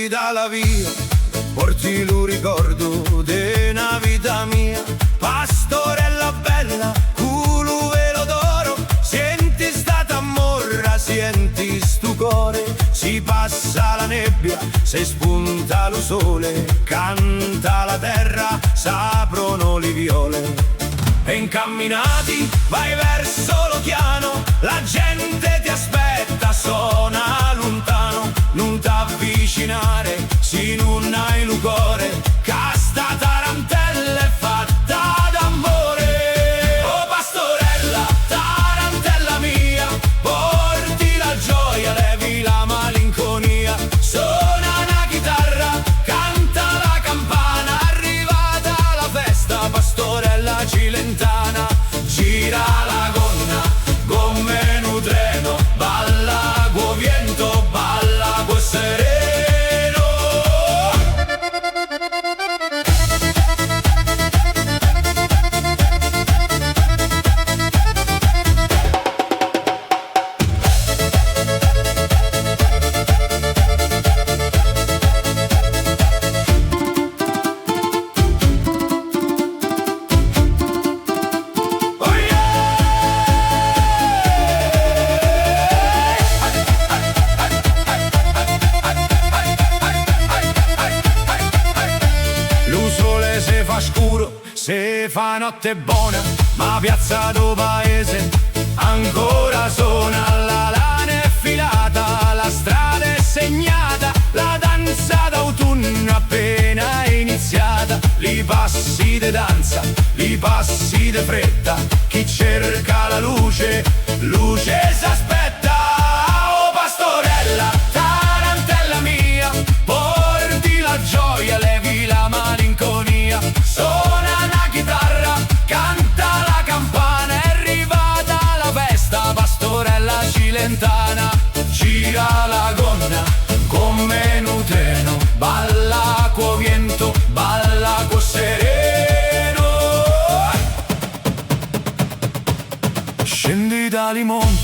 scendi dalla via, porti lo ricordo della vita mia. Pastorella bella, culo velo d'oro, senti sta tamorra, senti stu cuore. Si passa la nebbia, se spunta lo sole, canta la terra, s'aprono le viole. E incamminati vai verso lo piano, la gente ti aspetta, suona lontano. Non t'avvicinare, se non hai il cuore, casta tarantella è fatta d'amore. Oh pastorella, tarantella mia, porti la gioia, levi la malinconia. Suona una chitarra, canta la campana, arrivata la festa, pastorella cilentana. Gira la gonna, come un treno, balla co' vento, balla co' sereno. Scuro, se fa notte buona, ma piazza do paese ancora suona. La lana è filata, la strada è segnata, la danza d'autunno appena iniziata. Li passi de danza, li passi de fretta, chi cerca la luce, luce s'aspetta. Oh pastorella, tarantella mia, porti la gioia, levi la malinconia. Suona una chitarra, canta la campana, è arrivata la festa, pastorella cilentana. Gira la gonna, come un treno, balla co' vento, balla co' sereno. Scendi dal monte,